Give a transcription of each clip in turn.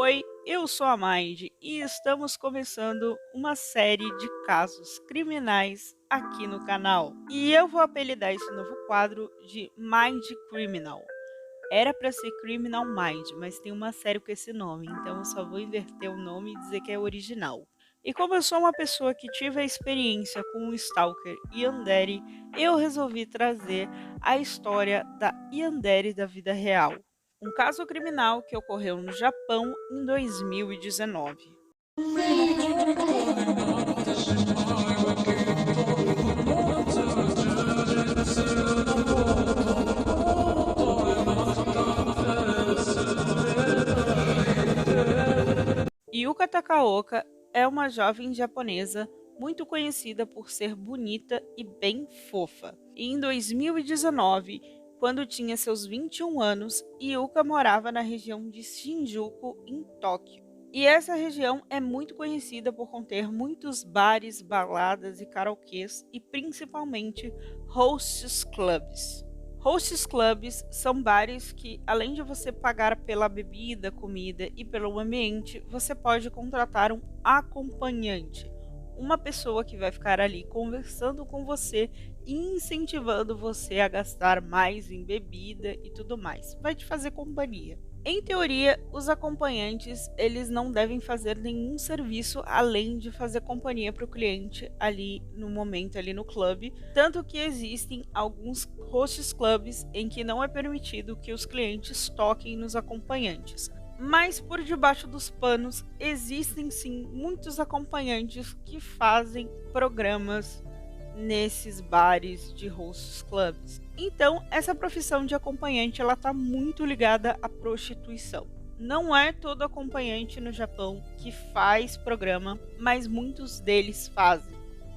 Oi, eu sou a Mind e estamos começando uma série de casos criminais aqui no canal. E eu vou apelidar esse novo quadro de Mind Criminal. Era para ser Criminal Mind, mas tem uma série com esse nome, então eu só vou inverter o nome e dizer que é original. E como eu sou uma pessoa que tive a experiência com o Stalker Yandere, eu resolvi trazer a história da Yandere da vida real. Um caso criminal que ocorreu no Japão em 2019. Yuka Takaoka é uma jovem japonesa muito conhecida por ser bonita e bem fofa. E em 2019, quando tinha seus 21 anos, Yuka morava na região de Shinjuku, em Tóquio. E essa região é muito conhecida por conter muitos bares, baladas e karaokês e principalmente hosts clubs. Hosts clubs são bares que, além de você pagar pela bebida, comida e pelo ambiente, você pode contratar um acompanhante, uma pessoa que vai ficar ali conversando com você e incentivando você a gastar mais em bebida e tudo mais. Vai te fazer companhia. Em teoria, os acompanhantes eles não devem fazer nenhum serviço além de fazer companhia para o cliente ali no momento ali no clube, tanto que existem alguns hosts clubs em que não é permitido que os clientes toquem nos acompanhantes. Mas por debaixo dos panos existem sim muitos acompanhantes que fazem programas nesses bares de hosts clubs. Então, essa profissão de acompanhante ela está muito ligada à prostituição. Não é todo acompanhante no Japão que faz programa, mas muitos deles fazem.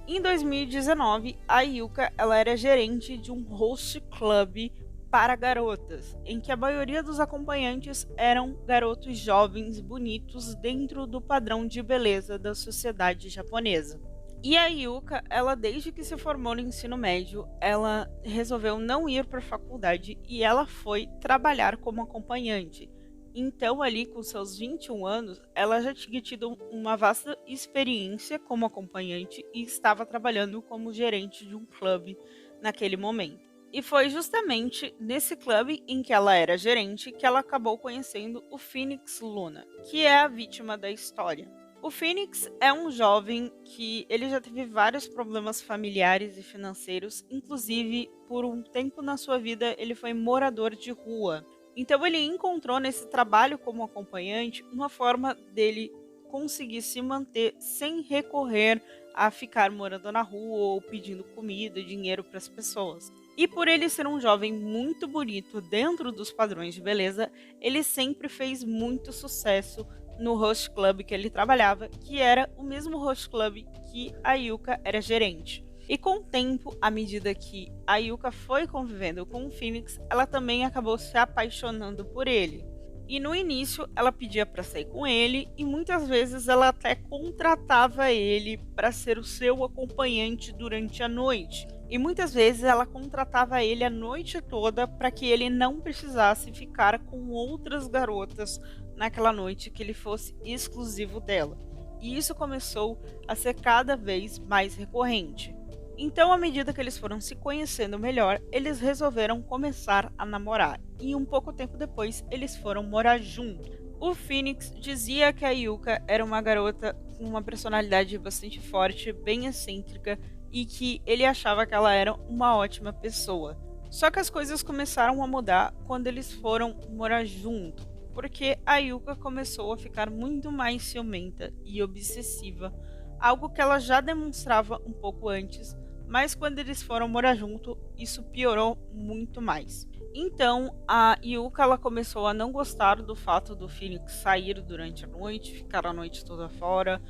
Em 2019, a Yuka ela era gerente de um host club para garotas, em que a maioria dos acompanhantes eram garotos jovens bonitos dentro do padrão de beleza da sociedade japonesa. E a Yuka, ela desde que se formou no ensino médio, ela resolveu não ir para a faculdade e ela foi trabalhar como acompanhante. Então, ali com seus 21 anos, ela já tinha tido uma vasta experiência como acompanhante e estava trabalhando como gerente de um clube naquele momento. E foi justamente nesse clube em que ela era gerente que ela acabou conhecendo o Phoenix Luna, que é a vítima da história. O Phoenix é um jovem que ele já teve vários problemas familiares e financeiros, inclusive por um tempo na sua vida ele foi morador de rua. Então ele encontrou nesse trabalho como acompanhante uma forma dele conseguir se manter sem recorrer a ficar morando na rua ou pedindo comida, dinheiro para as pessoas. E por ele ser um jovem muito bonito dentro dos padrões de beleza, ele sempre fez muito sucesso no host club que ele trabalhava, que era o mesmo host club que a Yuka era gerente. E com o tempo, à medida que a Yuka foi convivendo com o Phoenix, ela também acabou se apaixonando por ele. E no início, ela pedia para sair com ele e muitas vezes ela até contratava ele para ser o seu acompanhante durante a noite. E muitas vezes ela contratava ele a noite toda para que ele não precisasse ficar com outras garotas naquela noite, que ele fosse exclusivo dela. E isso começou a ser cada vez mais recorrente. Então, à medida que eles foram se conhecendo melhor, eles resolveram começar a namorar. E um pouco tempo depois, eles foram morar juntos. O Phoenix dizia que a Yuka era uma garota com uma personalidade bastante forte, bem excêntrica, e que ele achava que ela era uma ótima pessoa. Só que as coisas começaram a mudar quando eles foram morar junto, porque a Yuka começou a ficar muito mais ciumenta e obsessiva, algo que ela já demonstrava um pouco antes, mas quando eles foram morar junto, isso piorou muito mais. Então, a Yuka ela começou a não gostar do fato do Phoenix sair durante a noite, ficar a noite toda fora,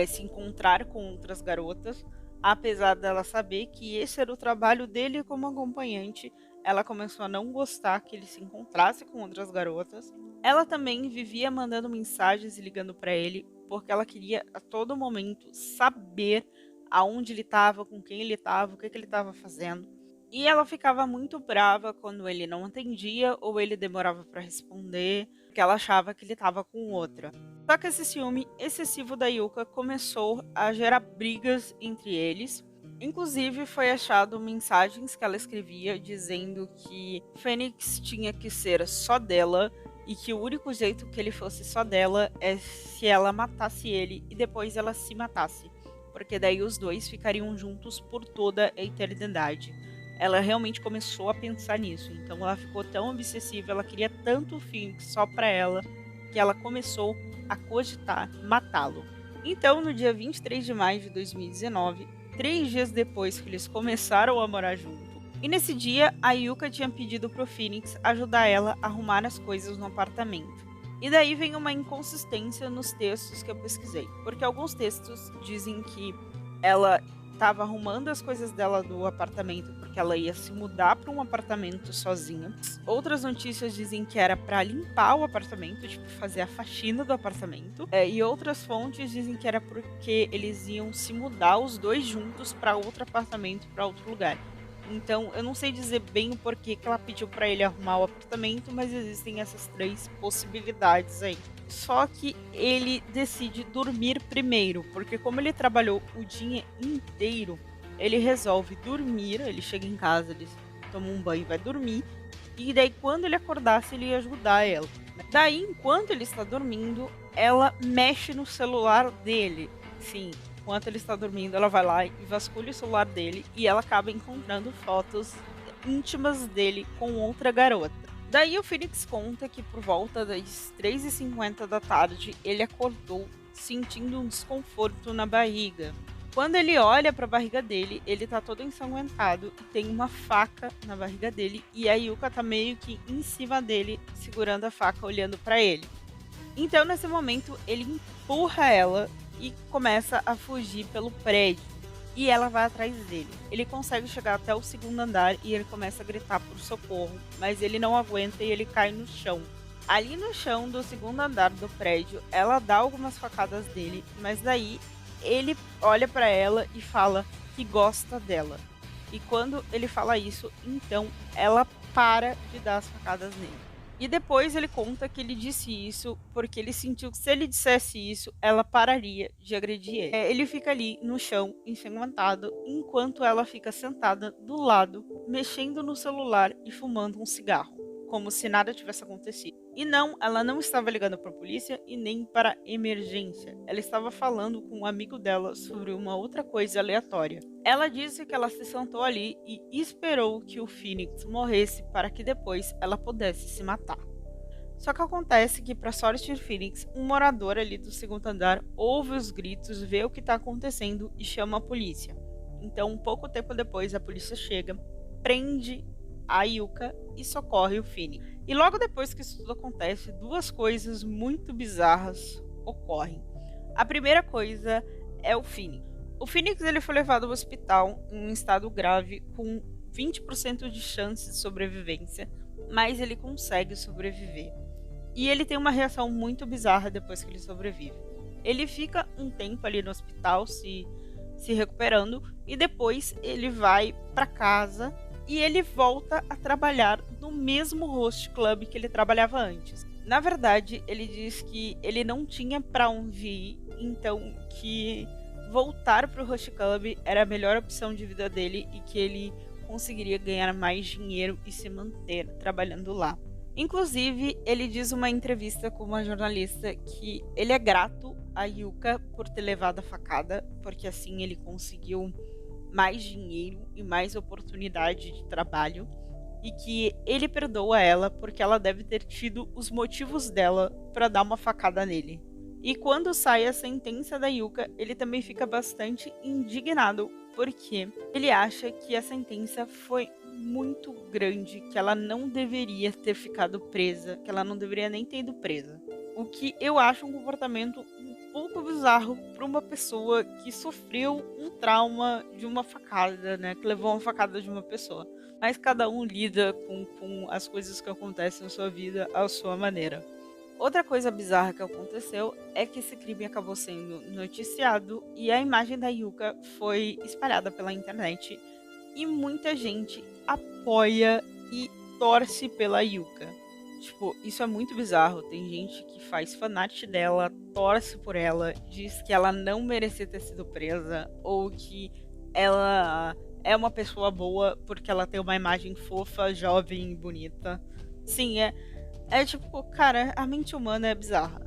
se encontrar com outras garotas. Apesar dela saber que esse era o trabalho dele como acompanhante, ela começou a não gostar que ele se encontrasse com outras garotas. Ela também vivia mandando mensagens e ligando para ele, porque ela queria a todo momento saber aonde ele estava, com quem ele estava, o que ele estava fazendo. E ela ficava muito brava quando ele não atendia ou ele demorava para responder, porque ela achava que ele estava com outra. Só que esse ciúme excessivo da Yuka começou a gerar brigas entre eles. Inclusive, foi achado mensagens que ela escrevia dizendo que Fênix tinha que ser só dela e que o único jeito que ele fosse só dela é se ela matasse ele e depois ela se matasse, porque daí os dois ficariam juntos por toda a eternidade. Ela realmente começou a pensar nisso, então ela ficou tão obsessiva, ela queria tanto o Phoenix só pra ela, que ela começou a cogitar matá-lo. Então, no dia 23 de maio de 2019, 3 dias depois que eles começaram a morar junto, e nesse dia a Yuka tinha pedido pro Phoenix ajudar ela a arrumar as coisas no apartamento. E daí vem uma inconsistência nos textos que eu pesquisei, porque alguns textos dizem que ela estava arrumando as coisas dela do apartamento porque ela ia se mudar para um apartamento sozinha. Outras notícias dizem que era para limpar o apartamento, tipo fazer a faxina do apartamento. E outras fontes dizem que era porque eles iam se mudar os dois juntos para outro apartamento, para outro lugar. Então, eu não sei dizer bem o porquê que ela pediu para ele arrumar o apartamento, mas existem essas 3 possibilidades aí. Só que ele decide dormir primeiro, porque como ele trabalhou o dia inteiro, ele resolve dormir, ele chega em casa, ele toma um banho e vai dormir, e daí quando ele acordasse, ele ia ajudar ela. Daí, enquanto ele está dormindo, ela mexe no celular dele. Sim, enquanto ele está dormindo, ela vai lá e vasculha o celular dele e ela acaba encontrando fotos íntimas dele com outra garota. Daí o Phoenix conta que por volta das 3h50 da tarde ele acordou sentindo um desconforto na barriga. Quando ele olha para a barriga dele, ele tá todo ensanguentado e tem uma faca na barriga dele e a Yuka tá meio que em cima dele, segurando a faca, olhando para ele. Então, nesse momento, ele empurra ela e começa a fugir pelo prédio. E ela vai atrás dele. Ele consegue chegar até o segundo andar e ele começa a gritar por socorro, mas ele não aguenta e ele cai no chão. Ali no chão do segundo andar do prédio, ela dá algumas facadas dele, mas daí ele olha para ela e fala que gosta dela. E quando ele fala isso, então ela para de dar as facadas nele. E depois ele conta que ele disse isso porque ele sentiu que se ele dissesse isso, ela pararia de agredir ele. Ele fica ali no chão, ensanguentado, enquanto ela fica sentada do lado, mexendo no celular e fumando um cigarro, como se nada tivesse acontecido. E não, ela não estava ligando para a polícia e nem para emergência. Ela estava falando com um amigo dela sobre uma outra coisa aleatória. Ela disse que ela se sentou ali e esperou que o Phoenix morresse para que depois ela pudesse se matar. Só que acontece que, para sorte de Phoenix, um morador ali do segundo andar ouve os gritos, vê o que está acontecendo e chama a polícia. Então, um pouco tempo depois, a polícia chega, prende a Yuka e socorre o Phoenix. E logo depois que isso tudo acontece, 2 coisas muito bizarras ocorrem. A primeira coisa é o Phoenix. O Phoenix ele foi levado ao hospital em um estado grave com 20% de chance de sobrevivência, mas ele consegue sobreviver. E ele tem uma reação muito bizarra depois que ele sobrevive. Ele fica um tempo ali no hospital se recuperando e depois ele vai para casa e ele volta a trabalhar no mesmo host club que ele trabalhava antes. Na verdade, ele diz que ele não tinha para onde ir, então que voltar para o host club era a melhor opção de vida dele e que ele conseguiria ganhar mais dinheiro e se manter trabalhando lá. Inclusive, ele diz uma entrevista com uma jornalista que ele é grato a Yuka por ter levado a facada, porque assim ele conseguiu mais dinheiro e mais oportunidade de trabalho, e que ele perdoa ela porque ela deve ter tido os motivos dela para dar uma facada nele. E quando sai a sentença da Yuka, ele também fica bastante indignado porque ele acha que a sentença foi muito grande, que ela não deveria ter ficado presa, que ela não deveria nem ter ido presa. O que eu acho um comportamento um pouco bizarro para uma pessoa que sofreu um trauma de uma facada, né? Que levou uma facada de uma pessoa. Mas cada um lida com as coisas que acontecem na sua vida à sua maneira. Outra coisa bizarra que aconteceu é que esse crime acabou sendo noticiado e a imagem da Yuka foi espalhada pela internet e muita gente apoia e torce pela Yuka. Tipo, isso é muito bizarro. Tem gente que faz fanart dela, torce por ela, diz que ela não merecia ter sido presa, ou que ela é uma pessoa boa porque ela tem uma imagem fofa, jovem e bonita. Sim, é tipo, cara, a mente humana é bizarra.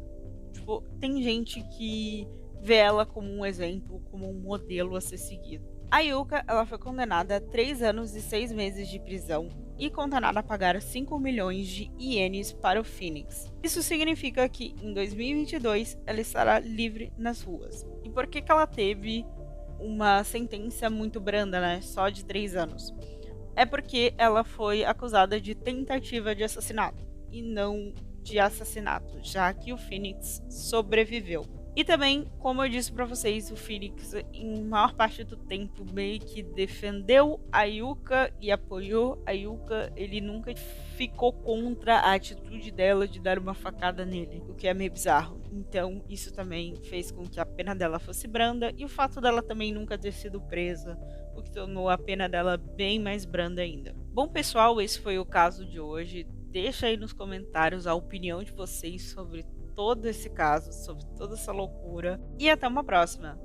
Tipo, tem gente que vê ela como um exemplo, como um modelo a ser seguido. A Yuka, ela foi condenada a 3 anos e 6 meses de prisão e condenada a pagar 5 milhões de ienes para o Phoenix. Isso significa que em 2022 ela estará livre nas ruas. E por que ela teve uma sentença muito branda, né? Só de 3 anos? É porque ela foi acusada de tentativa de assassinato e não de assassinato, já que o Phoenix sobreviveu. E também, como eu disse pra vocês, o Phoenix, em maior parte do tempo, meio que defendeu a Yuka e apoiou a Yuka. Ele nunca ficou contra a atitude dela de dar uma facada nele, o que é meio bizarro. Então, isso também fez com que a pena dela fosse branda, e o fato dela também nunca ter sido presa, o que tornou a pena dela bem mais branda ainda. Bom, pessoal, esse foi o caso de hoje. Deixa aí nos comentários a opinião de vocês sobre todo esse caso, sobre toda essa loucura. E até uma próxima!